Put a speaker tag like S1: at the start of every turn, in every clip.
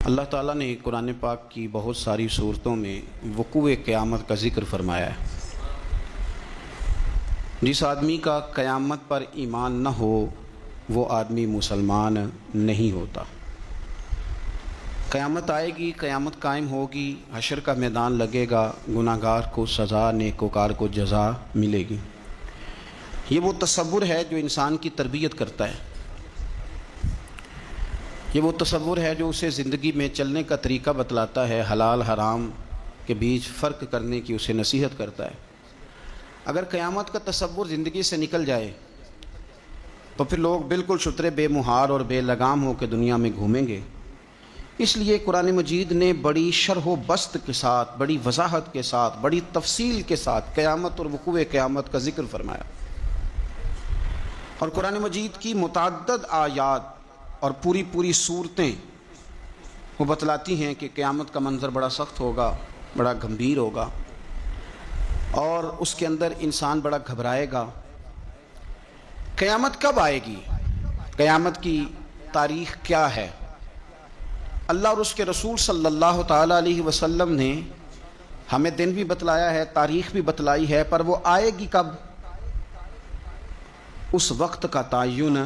S1: اللہ تعالیٰ نے قرآن پاک کی بہت ساری صورتوں میں وقوع قیامت کا ذکر فرمایا ہے۔ جس آدمی کا قیامت پر ایمان نہ ہو وہ آدمی مسلمان نہیں ہوتا۔ قیامت آئے گی، قیامت قائم ہوگی، حشر کا میدان لگے گا، گناہگار کو سزا، نیکوکار کو جزا ملے گی۔ یہ وہ تصور ہے جو انسان کی تربیت کرتا ہے، یہ وہ تصور ہے جو اسے زندگی میں چلنے کا طریقہ بتلاتا ہے، حلال حرام کے بیچ فرق کرنے کی اسے نصیحت کرتا ہے۔ اگر قیامت کا تصور زندگی سے نکل جائے تو پھر لوگ بالکل شترے بے مہار اور بے لگام ہو کے دنیا میں گھومیں گے۔ اس لیے قرآن مجید نے بڑی شرح و بسط کے ساتھ، بڑی وضاحت کے ساتھ، بڑی تفصیل کے ساتھ قیامت اور وقوع قیامت کا ذکر فرمایا۔ اور قرآن مجید کی متعدد آیات اور پوری صورتیں وہ بتلاتی ہیں کہ قیامت کا منظر بڑا سخت ہوگا، بڑا گمبھیر ہوگا، اور اس کے اندر انسان بڑا گھبرائے گا۔ قیامت کب آئے گی؟ قیامت کی تاریخ کیا ہے؟ اللہ اور اس کے رسول صلی اللہ تعالیٰ علیہ وسلم نے ہمیں دن بھی بتلایا ہے، تاریخ بھی بتلائی ہے، پر وہ آئے گی کب، اس وقت کا تعین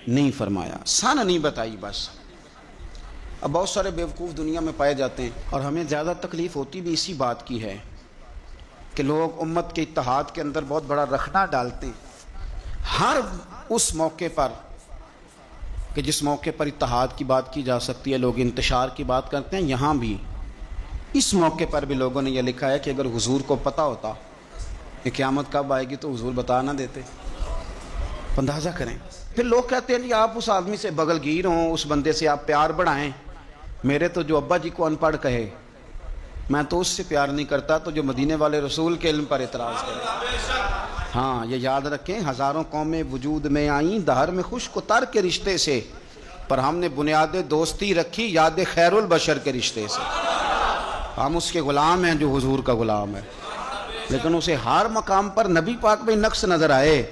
S1: نہیں فرمایا، سن نہیں بتائی بس۔ اب بہت سارے بیوقوف دنیا میں پائے جاتے ہیں، اور ہمیں زیادہ تکلیف ہوتی بھی اسی بات کی ہے کہ لوگ امت کے اتحاد کے اندر بہت بڑا رخنہ ڈالتے ہیں ہر اس موقع پر کہ جس موقع پر اتحاد کی بات کی جا سکتی ہے، لوگ انتشار کی بات کرتے ہیں۔ یہاں بھی اس موقع پر بھی لوگوں نے یہ لکھا ہے کہ اگر حضور کو پتہ ہوتا کہ قیامت کب آئے گی تو حضور بتا نہ دیتے۔ اندازہ کریں۔ پھر لوگ کہتے ہیں کہ آپ اس آدمی سے بغل گیر ہوں، اس بندے سے آپ پیار بڑھائیں۔ میرے تو جو ابا جی کو ان پڑھ کہے میں تو اس سے پیار نہیں کرتا تو جو مدینے والے رسول کے علم پر اعتراض کرے۔ ہاں یہ یاد رکھیں، ہزاروں قومیں وجود میں آئیں دہر میں خشک و تر کے رشتے سے، پر ہم نے بنیاد دوستی رکھی یاد خیر البشر کے رشتے سے۔ ہم اس کے غلام ہیں جو حضور کا غلام ہے، لیکن اسے ہر مقام پر نبی پاک میں نقص نظر آئے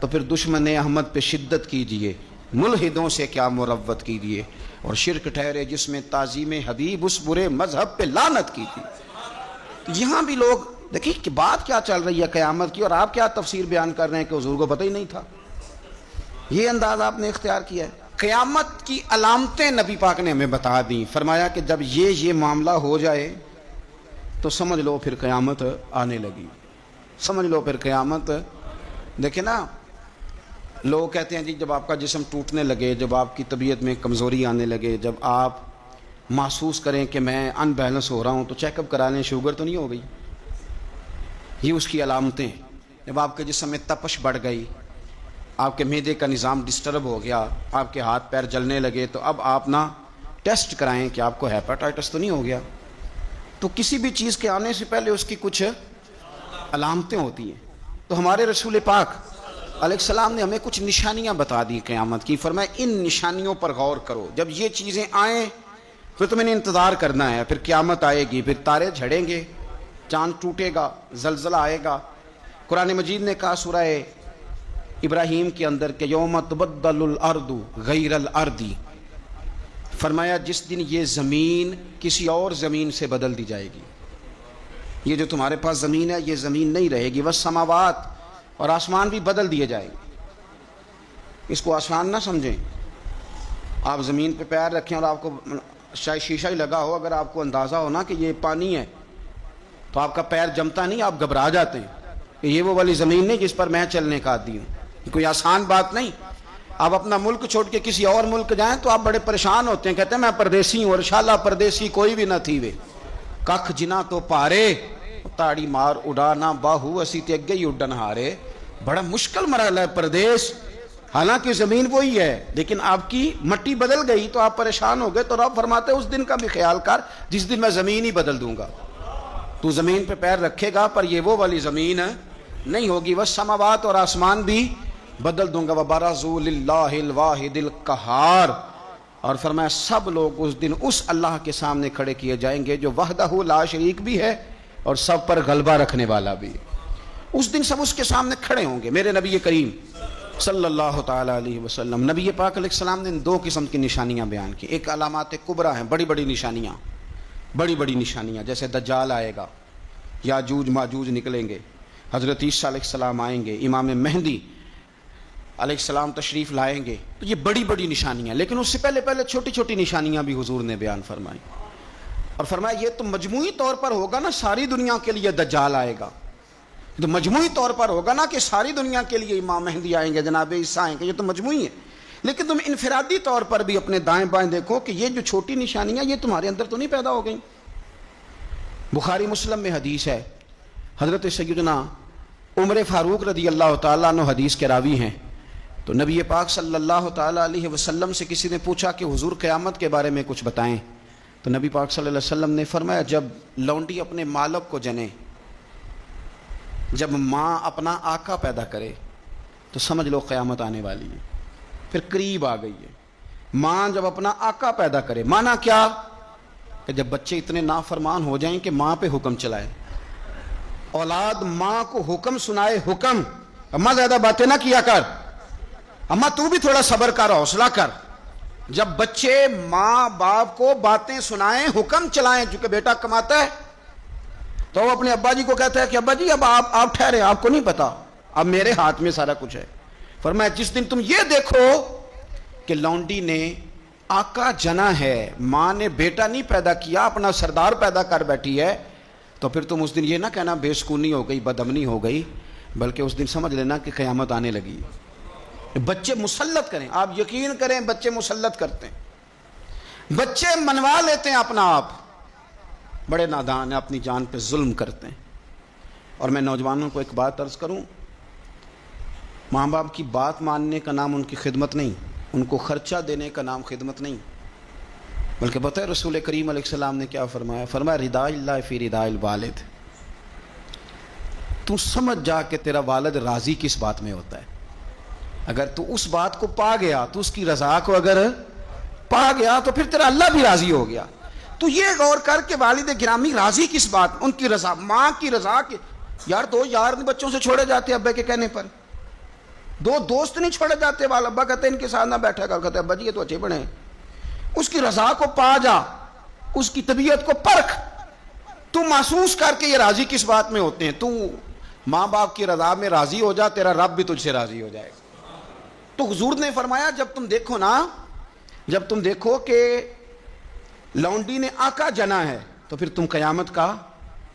S1: تو پھر دشمن احمد پہ شدت کیجئے، ملحدوں سے کیا مروت کیجئے، اور شرک ٹھہرے جس میں تعظیم حبیب اس برے مذہب پہ لعنت کی تھی۔ یہاں بھی لوگ دیکھیں کہ بات کیا چل رہی ہے قیامت کی، اور آپ کیا تفسیر بیان کر رہے ہیں کہ حضور کو پتہ ہی نہیں تھا۔ یہ انداز آپ نے اختیار کیا ہے۔ قیامت کی علامتیں نبی پاک نے ہمیں بتا دیں، فرمایا کہ جب یہ معاملہ ہو جائے تو سمجھ لو پھر قیامت آنے لگی، سمجھ لو پھر قیامت۔ دیکھیں نا، لوگ کہتے ہیں جی جب آپ کا جسم ٹوٹنے لگے، جب آپ کی طبیعت میں کمزوری آنے لگے، جب آپ محسوس کریں کہ میں ان بیلنس ہو رہا ہوں تو چیک اپ کرا لیں، شوگر تو نہیں ہو گئی۔ یہ اس کی علامتیں۔ جب آپ کے جسم میں تپش بڑھ گئی، آپ کے معدے کا نظام ڈسٹرب ہو گیا، آپ کے ہاتھ پیر جلنے لگے، تو اب آپ نا ٹیسٹ کرائیں کہ آپ کو ہیپاٹائٹس تو نہیں ہو گیا۔ تو کسی بھی چیز کے آنے سے پہلے اس کی کچھ علامتیں ہوتی ہیں۔ تو ہمارے رسول پاک علیہ السلام نے ہمیں کچھ نشانیاں بتا دی قیامت کی، فرمایا ان نشانیوں پر غور کرو، جب یہ چیزیں آئیں پھر تمہیں نے انتظار کرنا ہے، پھر قیامت آئے گی، پھر تارے جھڑیں گے، چاند ٹوٹے گا، زلزلہ آئے گا۔ قرآن مجید نے کہا سورہ ابراہیم کے اندر کہ یوم تبدل الارض غیر الارض، فرمایا جس دن یہ زمین کسی اور زمین سے بدل دی جائے گی۔ یہ جو تمہارے پاس زمین ہے یہ زمین نہیں رہے گی، والسماوات، اور آسمان بھی بدل دیے جائیں گے۔ اس کو آسان نہ سمجھیں۔ آپ زمین پہ پیر رکھیں اور آپ کو شاید شیشہ ہی لگا ہو، اگر آپ کو اندازہ ہو نا کہ یہ پانی ہے تو آپ کا پیر جمتا نہیں، آپ گھبرا جاتے ہیں کہ یہ وہ والی زمین نہیں جس پر میں چلنے کا عادی ہوں۔ یہ کوئی آسان بات نہیں۔ آپ اپنا ملک چھوڑ کے کسی اور ملک جائیں تو آپ بڑے پریشان ہوتے ہیں، کہتے ہیں میں پردیسی ہوں، اور انشاءاللہ پردیسی کوئی بھی نہ تھی وے ککھ جنا تو پارے تاڑی مار اڑانا باہو اسی تے اگے ہی اڈن ہارے۔ بڑا مشکل مرحلہ ہے پردیس، حالانکہ زمین وہی ہے، لیکن آپ کی مٹی بدل گئی تو آپ پریشان ہو گئے۔ تو رب فرماتے ہیں اس دن کا بھی خیال کر جس دن میں زمین ہی بدل دوں گا۔ تو زمین پہ پیر رکھے گا پر یہ وہ والی زمین نہیں ہوگی، والسماوات، اور آسمان بھی بدل دوں گا۔ وبرزوا للہ الواحد القہار، اور فرمایا سب لوگ اس دن اس اللہ کے سامنے کھڑے کیے جائیں گے جو وحدہ لا شریک بھی ہے اور سب پر غلبہ رکھنے والا بھی۔ اس دن سب اس کے سامنے کھڑے ہوں گے۔ میرے نبی کریم صلی اللہ تعالیٰ علیہ وسلم. نبی پاک علیہ السلام نے 2 قسم کی نشانیاں بیان کی. ایک علامات کبریٰ ہیں، بڑی بڑی نشانیاں، جیسے دجال آئے گا، یاجوج ماجوج نکلیں گے، حضرت عیسیٰ علیہ السلام آئیں گے، امام مہدی علیہ السلام تشریف لائیں گے. تو یہ بڑی بڑی نشانیاں، لیکن اس سے پہلے چھوٹی چھوٹی نشانیاں بھی حضور نے بیان فرمائی، اور فرمایا یہ تو مجموعی طور پر ہوگا نا، ساری دنیا کے لیے دجال آئے گا. تو مجموعی طور پر ہوگا نا کہ ساری دنیا کے لیے امام مہدی آئیں گے، جناب عیسیٰ آئیں گے، یہ تو مجموعی ہے. لیکن تم انفرادی طور پر بھی اپنے دائیں بائیں دیکھو کہ یہ جو چھوٹی نشانیاں یہ تمہارے اندر تو نہیں پیدا ہو گئیں. بخاری مسلم میں حدیث ہے، حضرت سیدنا عمر فاروق رضی اللہ تعالیٰ عنہ حدیث کے راوی ہیں. تو نبی پاک صلی اللہ تعالیٰ علیہ وسلم سے کسی نے پوچھا کہ حضور قیامت کے بارے میں کچھ بتائیں. تو نبی پاک صلی اللہ علیہ وسلم نے فرمایا جب لونڈی اپنے مالک کو جنے، جب ماں اپنا آقا پیدا کرے تو سمجھ لو قیامت آنے والی ہے، پھر قریب آ گئی ہے. ماں جب اپنا آقا پیدا کرے، مانا کیا کہ جب بچے اتنے نافرمان ہو جائیں کہ ماں پہ حکم چلائے، اولاد ماں کو حکم سنائے، حکم اماں زیادہ باتیں نہ کیا کر، اماں تو بھی تھوڑا صبر کر، حوصلہ کر. جب بچے ماں باپ کو باتیں سنائیں، حکم چلائیں، چونکہ بیٹا کماتا ہے تو وہ اپنے ابا جی کو کہتا ہے کہ ابا جی اب آپ ٹھہرے، آپ کو نہیں پتا، اب میرے ہاتھ میں سارا کچھ ہے. فرمایا جس دن تم یہ دیکھو کہ لونڈی نے آقا جنا ہے، ماں نے بیٹا نہیں پیدا کیا، اپنا سردار پیدا کر بیٹھی ہے، تو پھر تم اس دن یہ نہ کہنا بے سکونی ہو گئی، بدامنی ہو گئی، بلکہ اس دن سمجھ لینا کہ قیامت آنے لگی. بچے مسلط کریں، آپ یقین کریں بچے مسلط کرتے ہیں، بچے منوا لیتے ہیں اپنا آپ، بڑے نادان ہیں، اپنی جان پہ ظلم کرتے ہیں. اور میں نوجوانوں کو ایک بات عرض کروں، ماں باپ کی بات ماننے کا نام ان کی خدمت نہیں، ان کو خرچہ دینے کا نام خدمت نہیں، بلکہ بتائے رسول کریم علیہ السلام نے کیا فرمایا؟ فرمایا رضا اللہ فی رضا الوالد. تو سمجھ جا کہ تیرا والد راضی کس بات میں ہوتا ہے. اگر تو اس بات کو پا گیا، تو اس کی رضا کو اگر پا گیا تو پھر تیرا اللہ بھی راضی ہو گیا. تو یہ غور کر کے والد گرامی راضی کس بات، ان کی رضا، ماں کی رضا کی. یار 2 یار بچوں سے چھوڑے جاتے ابے کے کہنے پر، 2 دوست نہیں چھوڑے جاتے، والا ابا کہتے ہیں ان کے ساتھ نہ بیٹھا کر، کہتے ہیں ابا جی یہ تو اچھے بڑے ہیں. اس کی رضا کو پا جا، اس کی طبیعت کو پرکھ، تو محسوس کر کے یہ راضی کس بات میں ہوتے ہیں. تو ماں باپ کی رضا میں راضی ہو جا، تیرا رب بھی تجھ سے راضی ہو جائے گا. تو حضور نے فرمایا جب تم دیکھو نا، جب تم دیکھو کہ لونڈی نے آقا جنا ہے تو پھر تم قیامت کا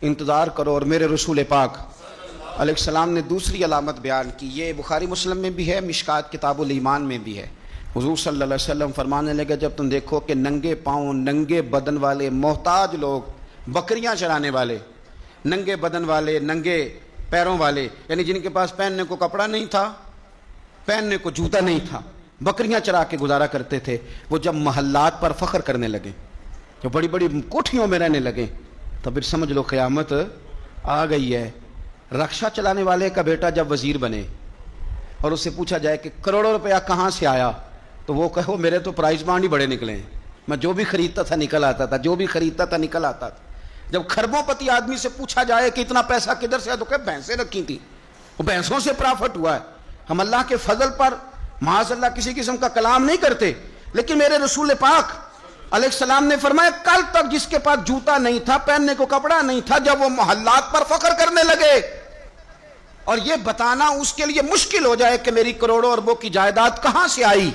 S1: انتظار کرو. اور میرے رسول پاک علیہ السلام نے دوسری علامت بیان کی، یہ بخاری مسلم میں بھی ہے، مشکات کتاب الایمان میں بھی ہے. حضور صلی اللہ علیہ وسلم فرمانے لگے جب تم دیکھو کہ ننگے پاؤں، ننگے بدن والے محتاج لوگ، بکریاں چرانے والے، ننگے بدن والے، ننگے پیروں والے، یعنی جن کے پاس پہننے کو کپڑا نہیں تھا، پہننے کو جوتا نہیں تھا، بکریاں چرا کے گزارا کرتے تھے، وہ جب محلات پر فخر کرنے لگے، جو بڑی بڑی کوٹھیوں میں رہنے لگے، تو پھر سمجھ لو قیامت آ گئی ہے. رکشہ چلانے والے کا بیٹا جب وزیر بنے اور اس سے پوچھا جائے کہ کروڑوں روپیہ کہاں سے آیا، تو وہ کہو میرے تو پرائز بانڈ ہی بڑے نکلے ہیں، میں جو بھی خریدتا تھا نکل آتا تھا، جو بھی خریدتا تھا نکل آتا تھا. جب کھربوں پتی آدمی سے پوچھا جائے کہ اتنا پیسہ کدھر سے ہے، تو کہ بھینسیں رکھی تھیں، وہ بھینسوں سے پرافٹ ہوا ہے. ہم اللہ کے فضل پر معاذ اللہ کسی قسم کا کلام نہیں کرتے، لیکن میرے رسول پاک علیہ السلام نے فرمایا کل تک جس کے پاس جوتا نہیں تھا، پہننے کو کپڑا نہیں تھا، جب وہ محلات پر فخر کرنے لگے اور یہ بتانا اس کے لیے مشکل ہو جائے کہ میری کروڑوں اربوں کی جائیداد کہاں سے آئی،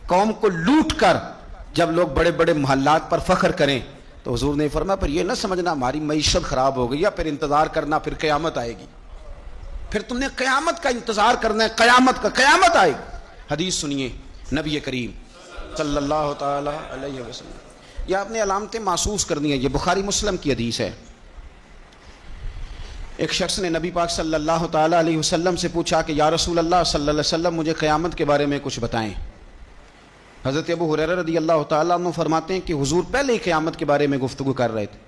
S1: قوم کو لوٹ کر جب لوگ بڑے بڑے محلات پر فخر کریں، تو حضور نے فرمایا پھر یہ نہ سمجھنا ہماری معیشت خراب ہو گئی، یا پھر انتظار کرنا پھر قیامت آئے گی، پھر تم نے قیامت کا انتظار کرنا ہے، قیامت آئے گی. حدیث سنیے نبی کریم صلی اللہ تعالی علیہ وسلم. یہ آپ نے علامتیں محسوس کرنی ہیں، یہ بخاری مسلم کی حدیث ہے. ایک شخص نے نبی پاک صلی اللہ تعالی علیہ وسلم سے پوچھا کہ یا رسول اللہ صلی اللہ علیہ وسلم مجھے قیامت کے بارے میں کچھ بتائیں. حضرت ابو ہریرہ رضی اللہ تعالیٰ عنہ فرماتے ہیں کہ حضور پہلے ہی قیامت کے بارے میں گفتگو کر رہے تھے.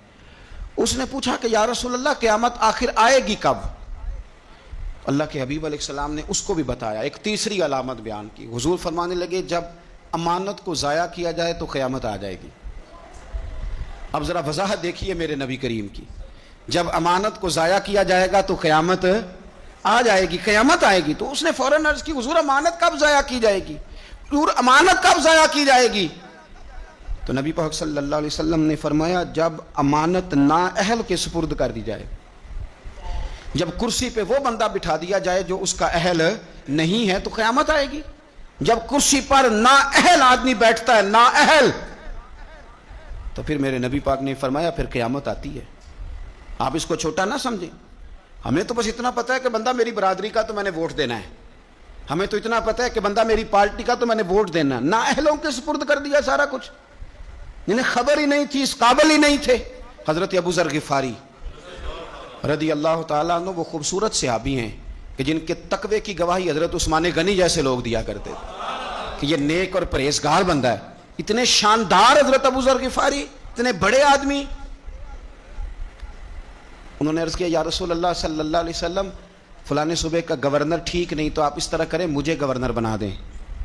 S1: اس نے پوچھا کہ یا رسول اللہ قیامت آخر آئے گی کب؟ اللہ کے حبیب علیہ السلام نے اس کو بھی بتایا، ایک تیسری علامت بیان کی. حضور فرمانے لگے جب امانت کو ضائع کیا جائے تو قیامت آ جائے گی. اب ذرا وضاحت دیکھیے میرے نبی کریم کی، جب امانت کو ضائع کیا جائے گا تو قیامت آ جائے گی، قیامت آئے گی. تو اس نے فوراً عرض کی حضور امانت کب ضائع کی جائے گی؟ حضور امانت کب ضائع کی جائے گی؟ تو نبی پاک صلی اللہ علیہ وسلم نے فرمایا جب امانت نااہل کے سپرد کر دی جائے، جب کرسی پہ وہ بندہ بٹھا دیا جائے جو اس کا اہل نہیں ہے، تو قیامت آئے گی. جب کرسی پر نااہل آدمی بیٹھتا ہے، نااہل، تو پھر میرے نبی پاک نے فرمایا پھر قیامت آتی ہے. آپ اس کو چھوٹا نہ سمجھیں. ہمیں تو بس اتنا پتا ہے کہ بندہ میری برادری کا تو میں نے ووٹ دینا ہے، ہمیں تو اتنا پتا ہے کہ بندہ میری پارٹی کا تو میں نے ووٹ دینا ہے. نااہلوں کے سپرد کر دیا سارا کچھ، جنہیں خبر ہی نہیں تھی، اس قابل ہی نہیں تھے. حضرت ابو ذر غفاری رضی اللہ تعالیٰ عنہ وہ خوبصورت صحابی ہیں کہ جن کے تقوی کی گواہی حضرت عثمان غنی جیسے لوگ دیا کرتے تھے کہ یہ نیک اور پرہیزگار بندہ ہے. اتنے شاندار حضرت ابو ذر غفاری، اتنے بڑے آدمی. انہوں نے عرض کیا یا رسول اللہ صلی اللہ علیہ وسلم فلانے صوبے کا گورنر ٹھیک نہیں، تو آپ اس طرح کریں مجھے گورنر بنا دیں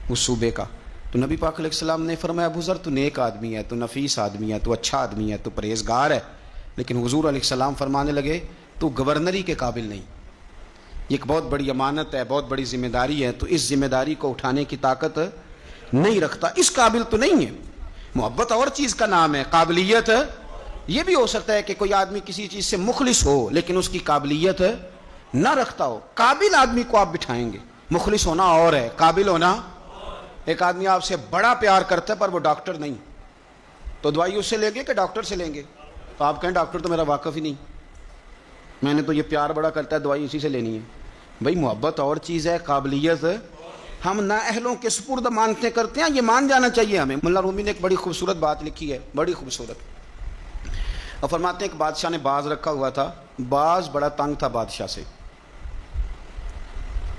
S1: اس صوبے کا. تو نبی پاک علیہ السلام نے فرمایا ابو ذر تو نیک آدمی ہے، تو نفیس آدمی ہے، تو اچھا آدمی ہے، تو پرہیزگار ہے، لیکن حضور علیہ السلام فرمانے لگے تو گورنری کے قابل نہیں. یہ ایک بہت بڑی امانت ہے، بہت بڑی ذمہ داری ہے، تو اس ذمہ داری کو اٹھانے کی طاقت نہیں رکھتا، اس قابل تو نہیں ہے. محبت اور چیز کا نام ہے، قابلیت یہ بھی ہو سکتا ہے کہ کوئی آدمی کسی چیز سے مخلص ہو لیکن اس کی قابلیت نہ رکھتا ہو. قابل آدمی کو آپ بٹھائیں گے. مخلص ہونا اور ہے، قابل ہونا. ایک آدمی آپ سے بڑا پیار کرتا ہے پر وہ ڈاکٹر نہیں، تو دوائی اس سے لیں گے کہ ڈاکٹر سے لیں گے؟ تو آپ کہیں ڈاکٹر تو میرا واقف ہی نہیں، میں نے تو یہ پیار بڑا کرتا ہے دوائی اسی سے لینی ہے. بھائی محبت اور چیز ہے، قابلیت ہم نااہلوں کے سپرد مانتے کرتے ہیں، یہ مان جانا چاہیے ہمیں. ملا رومی نے ایک بڑی خوبصورت بات لکھی ہے، بڑی خوبصورت، اور فرماتے ہیں ایک بادشاہ نے باز رکھا ہوا تھا. باز بڑا تنگ تھا بادشاہ سے.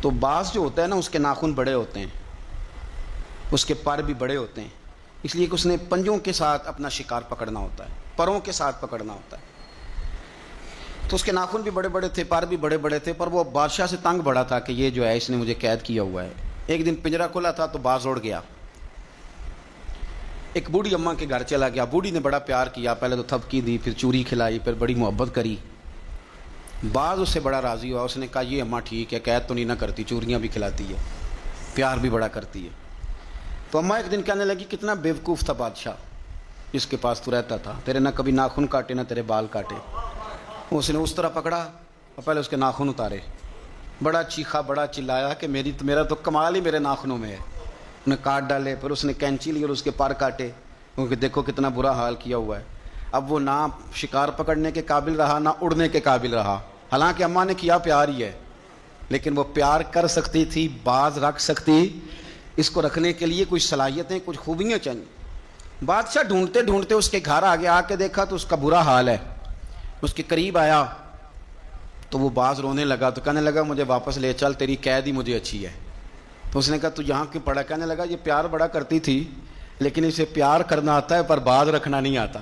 S1: تو باز جو ہوتا ہے نا اس کے ناخن بڑے ہوتے ہیں، اس کے پر بھی بڑے ہوتے ہیں، اس لیے کہ اس نے پنجوں کے ساتھ اپنا شکار پکڑنا ہوتا ہے، پروں کے ساتھ پکڑنا ہوتا ہے. تو اس کے ناخن بھی بڑے بڑے تھے، پر بھی بڑے بڑے تھے، پر وہ بادشاہ سے تنگ بڑا تھا کہ یہ جو ہے اس نے مجھے قید کیا ہوا ہے. ایک دن پنجرا کھلا تھا تو باز اڑ گیا، ایک بوڑھی اماں کے گھر چلا گیا. بوڑھی نے بڑا پیار کیا، پہلے تو تھپکی دی، پھر چوری کھلائی، پھر بڑی محبت کری. باز اس سے بڑا راضی ہوا، اس نے کہا یہ اماں ٹھیک ہے، قید تو نہیں نہ کرتی، چوریاں بھی کھلاتی ہے، پیار بھی بڑا کرتی ہے. تو اماں ایک دن کہنے لگی کتنا بیوقوف تھا بادشاہ، اس کے پاس تو رہتا تھا، تیرے نہ کبھی ناخن کاٹے نہ تیرے بال کاٹے. اس نے اس طرح پکڑا اور پہلے اس کے ناخن اتارے، بڑا چیخا، بڑا چلایا کہ میرا تو کمال ہی میرے ناخنوں میں ہے. انہیں کاٹ ڈالے، پھر اس نے کینچی لی اور اس کے پر کاٹے، کیونکہ دیکھو کتنا برا حال کیا ہوا ہے. اب وہ نہ شکار پکڑنے کے قابل رہا نہ اڑنے کے قابل رہا. حالانکہ اماں نے کیا پیار ہی ہے، لیکن وہ پیار کر سکتی تھی، باز رکھ سکتی. اس کو رکھنے کے لیے کچھ صلاحیتیں، کچھ خوبیاں چاہیے. بادشاہ ڈھونڈتے ڈھونڈتے اس کے گھر آگے آ کے دیکھا تو اس کا برا حال ہے. اس کے قریب آیا تو وہ باز رونے لگا، تو کہنے لگا مجھے واپس لے چل، تیری قید ہی مجھے اچھی ہے. تو اس نے کہا تو یہاں کیوں پڑا؟ کہنے لگا یہ پیار بڑا کرتی تھی لیکن اسے پیار کرنا آتا ہے پر باز رکھنا نہیں آتا.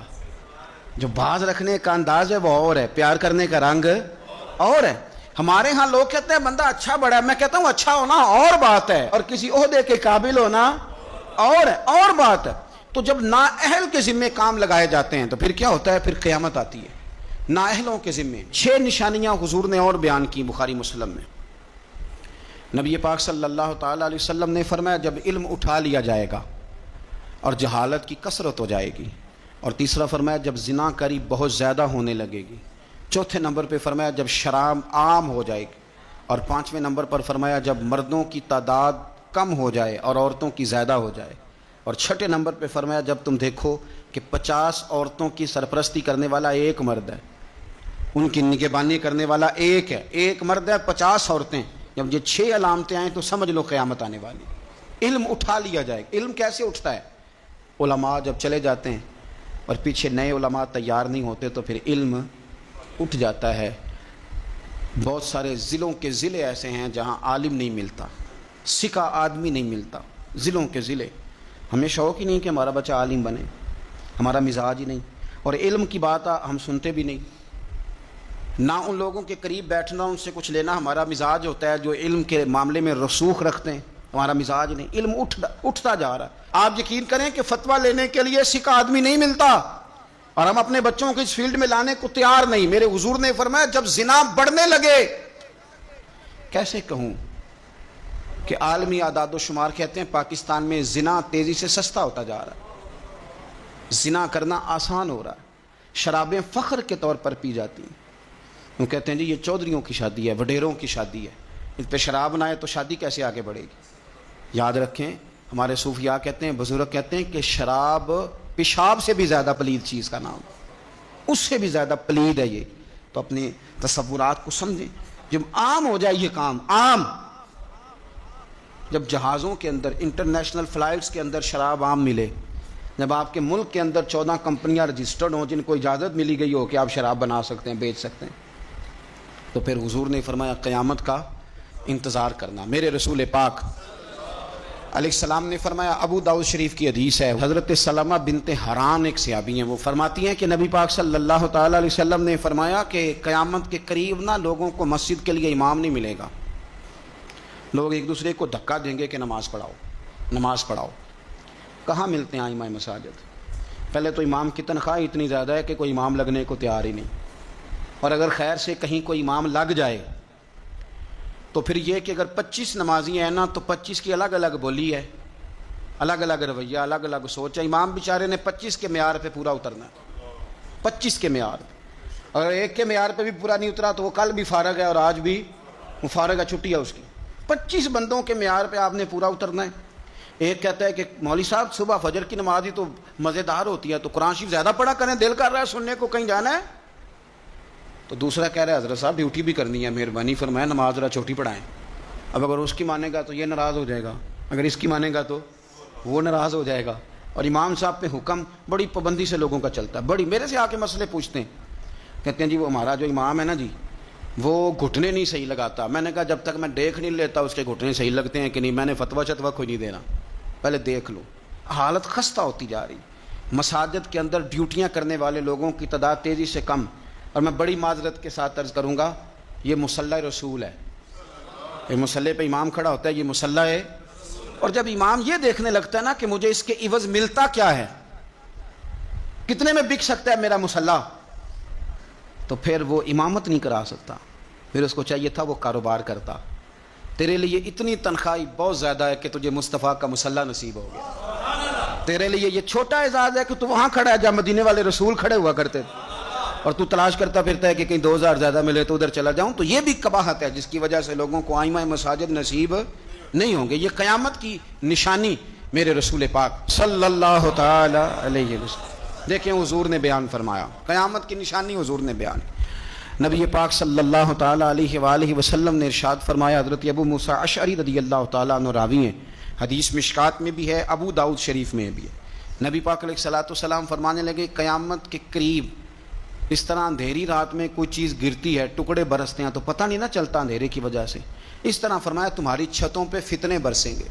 S1: جو باز رکھنے کا انداز ہے وہ اور ہے، پیار کرنے کا رنگ اور ہے. ہمارے ہاں لوگ کہتے ہیں بندہ اچھا بڑا ہے، میں کہتا ہوں اچھا ہونا اور بات ہے اور کسی عہدے کے قابل ہونا اور ہے، اور بات ہے. تو جب نااہل کے ذمے کام لگائے جاتے ہیں تو پھر کیا ہوتا ہے؟ پھر قیامت آتی ہے. نااہلوں کے ذمے 6 نشانیاں حضور نے اور بیان کی بخاری مسلم میں. نبی پاک صلی اللہ تعالیٰ علیہ وسلم نے فرمایا جب علم اٹھا لیا جائے گا اور جہالت کی کثرت ہو جائے گی. اور تیسرا فرمایا جب زنا کاری بہت زیادہ ہونے لگے گی. چوتھے نمبر پہ فرمایا جب شراب عام ہو جائے گی. اور 5ویں نمبر پر فرمایا جب مردوں کی تعداد کم ہو جائے اور عورتوں کی زیادہ ہو جائے. اور 6 نمبر پہ فرمایا جب تم دیکھو کہ 50 عورتوں کی سرپرستی کرنے والا ایک مرد ہے، ان کی نگہبانی کرنے والا ایک ہے، ایک مرد ہے 50 عورتیں. جب یہ 6 علامتیں آئیں تو سمجھ لو قیامت آنے والی. علم اٹھا لیا جائے گا. علم کیسے اٹھتا ہے؟ علماء جب چلے جاتے ہیں اور پیچھے نئے علماء تیار نہیں ہوتے تو پھر علم اٹھ جاتا ہے. بہت سارے ضلعوں کے ضلع ایسے ہیں جہاں عالم نہیں ملتا، سکھا آدمی نہیں ملتا. ضلعوں کے ضلع. ہمیں شوق ہی نہیں کہ ہمارا بچہ عالم بنے، ہمارا مزاج ہی نہیں. اور علم کی بات ہم سنتے بھی نہیں، نہ ان لوگوں کے قریب بیٹھنا، ان سے کچھ لینا. ہمارا مزاج ہوتا ہے جو علم کے معاملے میں رسوخ رکھتے ہیں، ہمارا مزاج نہیں. علم اٹھتا جا رہا ہے. آپ یقین کریں کہ فتویٰ لینے کے لیے سکھا آدمی نہیں ملتا اور ہم اپنے بچوں کو اس فیلڈ میں لانے کو تیار نہیں. میرے حضور نے فرمایا جب زنا بڑھنے لگے کیسے کہوں کہ عالمی اعداد و شمار کہتے ہیں پاکستان میں زنا تیزی سے سستا ہوتا جا رہا ہے، زنا کرنا آسان ہو رہا ہے، شرابیں فخر کے طور پر پی جاتی ہیں۔ وہ کہتے ہیں جی یہ چودھریوں کی شادی ہے، وڈیروں کی شادی ہے، اس پہ شراب نہ آئے تو شادی کیسے آگے بڑھے گی؟ یاد رکھیں، ہمارے صوفیاء کہتے ہیں، بزرگ کہتے ہیں کہ شراب پیشاب سے بھی زیادہ پلید چیز کا نام، اس سے بھی زیادہ پلید ہے یہ۔ تو اپنے تصورات کو سمجھیں، جب عام ہو جائے یہ کام، عام، جب جہازوں کے اندر، انٹرنیشنل فلائٹس کے اندر شراب عام ملے، جب آپ کے ملک کے اندر 14 کمپنیاں رجسٹرڈ ہوں جن کو اجازت ملی گئی ہو کہ آپ شراب بنا سکتے ہیں، بیچ سکتے ہیں، تو پھر حضور نے فرمایا قیامت کا انتظار کرنا۔ میرے رسول پاک علیہ السلام نے فرمایا، ابو داؤد شریف کی حدیث ہے، حضرت سلمہ بنت حران ایک صحابی ہیں، وہ فرماتی ہیں کہ نبی پاک صلی اللہ تعالیٰ علیہ وسلم نے فرمایا کہ قیامت کے قریب نہ لوگوں کو مسجد کے لیے امام نہیں ملے گا، لوگ ایک دوسرے کو دھکا دیں گے کہ نماز پڑھاؤ نماز پڑھاؤ۔ کہاں ملتے ہیں ائمہ مساجد؟ پہلے تو امام کی تنخواہ اتنی زیادہ ہے کہ کوئی امام لگنے کو تیار ہی نہیں، اور اگر خیر سے کہیں کوئی امام لگ جائے تو پھر یہ کہ اگر 25 نمازی ہیں نا تو 25 کی الگ الگ بولی ہے، الگ الگ رویہ، الگ الگ سوچ ہے۔ امام بیچارے نے 25 کے معیار پہ پورا اترنا ہے، 25 کے معیار پہ، اگر ایک کے معیار پہ بھی پورا نہیں اترا تو وہ کل بھی فارغ ہے اور آج بھی وہ فارغ ہے، چھٹی ہے اس کی۔ 25 بندوں کے معیار پہ آپ نے پورا اترنا ہے۔ ایک کہتا ہے کہ مولوی صاحب صبح فجر کی نماز ہی تو مزیدار ہوتی ہے، تو قرآن شریف زیادہ پڑھا کریں، دل کر رہا ہے سننے کو، کہیں جانا ہے۔ تو دوسرا کہہ رہا ہے حضرت صاحب ڈیوٹی بھی کرنی ہے، مہربانی فرمائیں نماز ذرا چھوٹی پڑھائیں۔ اب اگر اس کی مانے گا تو یہ ناراض ہو جائے گا، اگر اس کی مانے گا تو وہ ناراض ہو جائے گا۔ اور امام صاحب پہ حکم بڑی پابندی سے لوگوں کا چلتا ہے، بڑی، میرے سے آ کے مسئلے پوچھتے ہیں، کہتے ہیں جی وہ ہمارا جو امام ہے نا جی وہ گھٹنے نہیں صحیح لگاتا۔ میں نے کہا جب تک میں دیکھ نہیں لیتا اس کے گھٹنے صحیح لگتے ہیں کہ نہیں، میں نے فتویٰ شتویٰ کوئی نہیں دینا، پہلے دیکھ لو۔ حالت خستہ ہوتی جا رہی، مساجد کے اندر ڈیوٹیاں کرنے والے لوگوں کی تعداد تیزی سے کم، اور میں بڑی معذرت کے ساتھ عرض کروں گا، یہ مصلی رسول ہے، یہ مصلی پہ امام کھڑا ہوتا ہے، یہ مصلی ہے۔ اور جب امام یہ دیکھنے لگتا ہے نا کہ مجھے اس کے عوض ملتا کیا ہے، کتنے میں بک سکتا ہے میرا مصلی، تو پھر وہ امامت نہیں کرا سکتا، پھر اس کو چاہیے تھا وہ کاروبار کرتا۔ تیرے لیے اتنی تنخواہ بہت زیادہ ہے کہ تجھے مصطفیٰ کا مصلی نصیب ہو گیا، تیرے لیے یہ چھوٹا اعزاز ہے کہ تو وہاں کھڑا ہے جہاں مدینے والے رسول کھڑے ہوا کرتے تھے، اور تو تلاش کرتا پھرتا ہے کہ کہیں 2000 زیادہ ملے تو ادھر چلا جاؤں۔ تو یہ بھی قباحت ہے جس کی وجہ سے لوگوں کو ائمہ مساجد نصیب نہیں ہوں گے۔ یہ قیامت کی نشانی میرے رسول پاک صلی اللہ تعالی علیہ وسلم، دیکھیں حضور نے بیان فرمایا، قیامت کی نشانی حضور نے بیان۔ نبی پاک صلی اللہ تعالی علیہ وآلہ وسلم نے ارشاد فرمایا، حضرت ابو موسیٰ اشعری رضی اللہ تعالیٰ عنہ راوی ہیں، حدیث مشکات میں بھی ہے، ابو داؤد شریف میں بھی ہے۔ نبی پاک علیہ الصلوۃ فرمانے لگے قیامت کے قریب اس طرح اندھیری رات میں کوئی چیز گرتی ہے، ٹکڑے برستے ہیں تو پتہ نہیں نہ چلتا اندھیرے کی وجہ سے، اس طرح فرمایا تمہاری چھتوں پہ فتنے برسیں گے،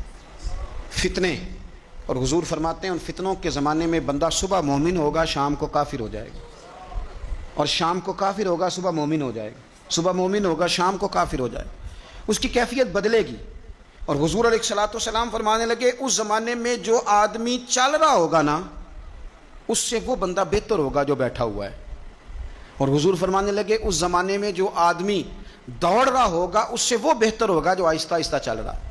S1: فتنے۔ اور حضور فرماتے ہیں ان فتنوں کے زمانے میں بندہ صبح مومن ہوگا، شام کو کافر ہو جائے گا، اور شام کو کافر ہوگا، صبح مومن ہو جائے گا، صبح مومن ہوگا، شام کو کافر ہو جائے گا، اس کی کیفیت بدلے گی۔ اور حضور علیہ الصلوۃ فرمانے لگے اس زمانے میں جو آدمی چل رہا ہوگا نا اس سے وہ بندہ بہتر ہوگا جو بیٹھا ہوا ہے، اور حضور فرمانے لگے اس زمانے میں جو آدمی دوڑ رہا ہوگا اس سے وہ بہتر ہوگا جو آہستہ آہستہ چل رہا ہے۔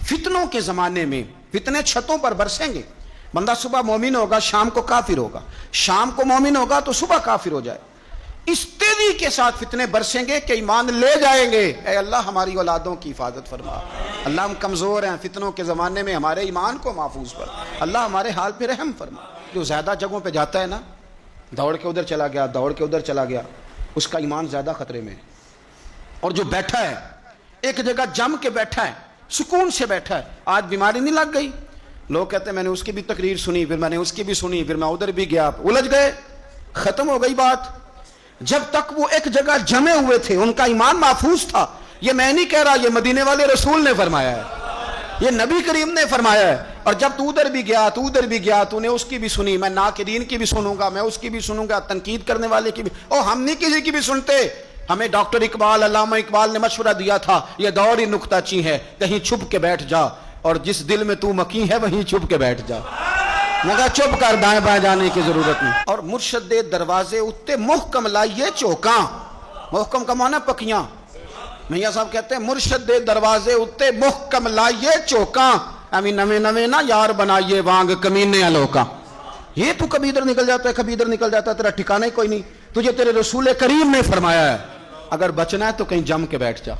S1: فتنوں کے زمانے میں فتنے چھتوں پر برسیں گے، بندہ صبح مومن ہوگا، شام کو کافر ہوگا، شام کو مومن ہوگا تو صبح کافر ہو جائے، اس تیزی کے ساتھ فتنے برسیں گے کہ ایمان لے جائیں گے۔ اے اللہ ہماری اولادوں کی حفاظت فرما، اللہ ہم کمزور ہیں، فتنوں کے زمانے میں ہمارے ایمان کو محفوظ کر، اللہ ہمارے حال پہ رحم فرما۔ جو زیادہ جگہوں پہ جاتا ہے نا، دوڑ کے ادھر چلا گیا، دوڑ کے ادھر چلا گیا، اس کا ایمان زیادہ خطرے میں ہے۔ اور جو بیٹھا ہے ایک جگہ جم کے بیٹھا ہے، سکون سے بیٹھا ہے، آج بیماری نہیں لگ گئی، لوگ کہتے ہیں میں نے اس کی بھی تقریر سنی، پھر میں نے اس کی بھی سنی، پھر میں ادھر بھی گیا، الجھ گئے، ختم ہو گئی بات۔ جب تک وہ ایک جگہ جمے ہوئے تھے ان کا ایمان محفوظ تھا۔ یہ میں نہیں کہہ رہا، یہ مدینے والے رسول نے فرمایا ہے، یہ نبی کریم نے فرمایا ہے۔ اور جب تو ادھر بھی گیا، تو ادھر بھی گیا، تو نے اس کی بھی سنی، میں ناقدین کی بھی سنوں گا، میں اس کی بھی سنوں گا، تنقید کرنے والے کی بھی، ہم نہیں کسی کی بھی سنتے۔ ہمیں ڈاکٹر اقبال، علامہ اقبال نے مشورہ دیا تھا، یہ دور ہی نکتہ چی ہے، کہیں چھپ کے بیٹھ جا، اور جس دل میں تو مکی ہے وہیں چھپ کے بیٹھ جا۔ میں کہا چپ کر، دائیں بائیں جانے کی ضرورت نہیں۔ اور مرشد دے دروازے اتے محکم لائیے چوکاں، محکم کا معنی پکیاں، میاں صاحب کہتے ہیں مرشد دے دروازے اتے محکم لائیے چوکاں، ایویں نویں نویں نہ یار بنائیے وانگ کمینے لوکاں۔ یہ تو کبھی ادھر نکل جاتا ہے کبھی ادھر نکل جاتا ہے، تیرا ٹھکانہ ہی کوئی نہیں۔ تجھے تیرے رسول کریم نے فرمایا ہے اگر بچنا ہے تو کہیں جم کے بیٹھ جا،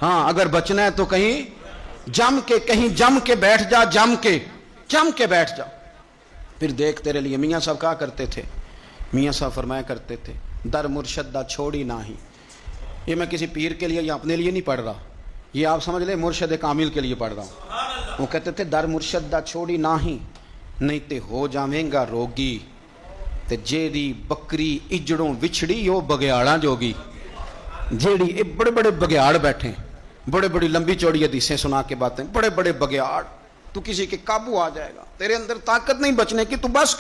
S1: ہاں اگر بچنا ہے تو کہیں جم کے بیٹھ جا، جم کے بیٹھ جا۔ پھر دیکھ تیرے لیے میاں صاحب کہا کرتے تھے، میاں صاحب فرمایا کرتے تھے در مرشد دا چھوڑی نہ ہی۔ یہ میں کسی پیر کے لیے یا اپنے لیے نہیں پڑھ رہا، یہ آپ سمجھ لیں مرشد کامل کے لیے پڑھ رہا ہوں۔ وہ کہتے تھے در مرشد دا چھوڑی نہ ہی، نہیں تے ہو جاویں گا روگی، تے جیڑی بکری اجڑوں وچھڑی یو بگیاڑاں جوگی۔ جیڑی بڑے بڑے بگیاڑ بیٹھے، بڑے بڑی لمبی چوڑی حدیثیں سنا کے باتیں، بڑے بڑے بگیاڑ، تو کسی کے قابو آ جائے گا، تیرے اندر طاقت نہیں بچنے کی، تو بس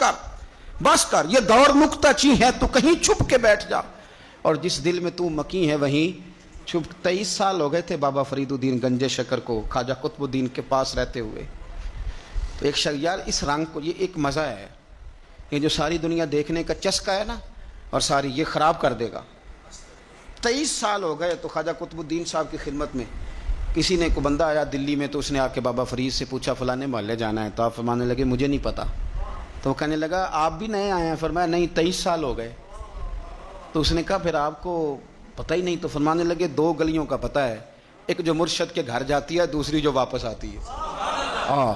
S1: کر، یہ دور نکتہ چی ہے، تو کہیں چھپ کے بیٹھ جا۔ اور جس دل میں تو مکی ہے وہیں چھپ۔ 23 سال ہو گئے تھے بابا فرید الدین گنج شکر کو خواجہ قطب الدین کے پاس رہتے ہوئے۔ تو ایک شخص یار اس رنگ کو، یہ ایک مزہ ہے، یہ جو ساری دنیا دیکھنے کا چسکا ہے نا، اور ساری یہ خراب کر دے گا۔ 23 سال ہو گئے تو خواجہ قطب الدین صاحب کی خدمت میں کسی نے کو بندہ آیا دلی میں، تو اس نے آ کے بابا فرید سے پوچھا فلانے محلے جانا ہے، تو آپ فرمانے لگے مجھے نہیں پتا۔ تو وہ کہنے لگا آپ بھی نئے آئے ہیں؟ فرمایا نہیں 23 سال ہو گئے۔ تو اس نے کہا پھر آپ کو پتہ ہی نہیں؟ تو فرمانے لگے 2 گلیوں کا پتہ ہے، ایک جو مرشد کے گھر جاتی ہے، دوسری جو واپس آتی ہے۔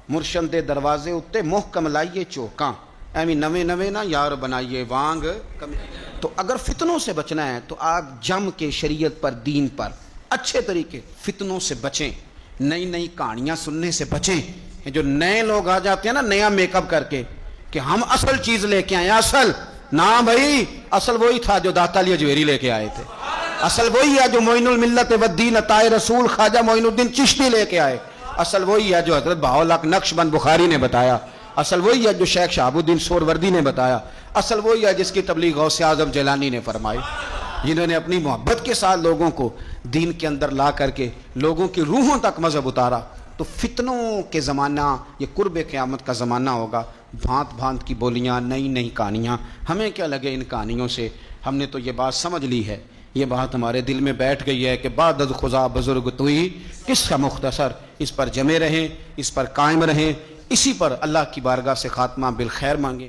S1: مرشد دے دروازے اتے محکم لائیے چوکاں، ایویں نویں نویں نہ یار بنائیے وانگ کمی۔ تو اگر فتنوں سے بچنا ہے تو آپ جم کے شریعت پر، دین پر اچھے طریقے، فتنوں سے بچیں، نئی نئی کہانیاں سننے سے بچیں۔ جو نئے لوگ آ جاتے ہیں نا نیا میک اپ کر کے کہ ہم اصل چیز لے کے آئے، اصل نہ بھائی، اصل وہی تھا جو داتا علی اجویری لے کے آئے تھے، اصل وہی ہے جو معین الملت والدین عطائے رسول خواجہ معین الدین چشتی لے کے آئے، اصل وہی ہے جو حضرت بہاءالحق نقشبند بخاری نے بتایا، اصل وہی ہے جو شیخ شہاب الدین سہروردی نے بتایا، اصل وہی ہے جس کی تبلیغ غوث اعظم جیلانی نے فرمائی، جنہوں نے اپنی محبت کے ساتھ لوگوں کو دین کے اندر لا کر کے لوگوں کی روحوں تک مذہب اتارا۔ تو فتنوں کے زمانہ، یہ قرب قیامت کا زمانہ ہوگا، بھانت بھانت کی بولیاں، نئی نئی کہانیاں، ہمیں کیا لگے ان کہانیوں سے، ہم نے تو یہ بات سمجھ لی ہے، یہ بات ہمارے دل میں بیٹھ گئی ہے کہ بعد از خدا بزرگ توئی کس کا مختصر، اس پر جمے رہیں، اس پر قائم رہیں، اسی پر اللہ کی بارگاہ سے خاتمہ بالخیر مانگیں۔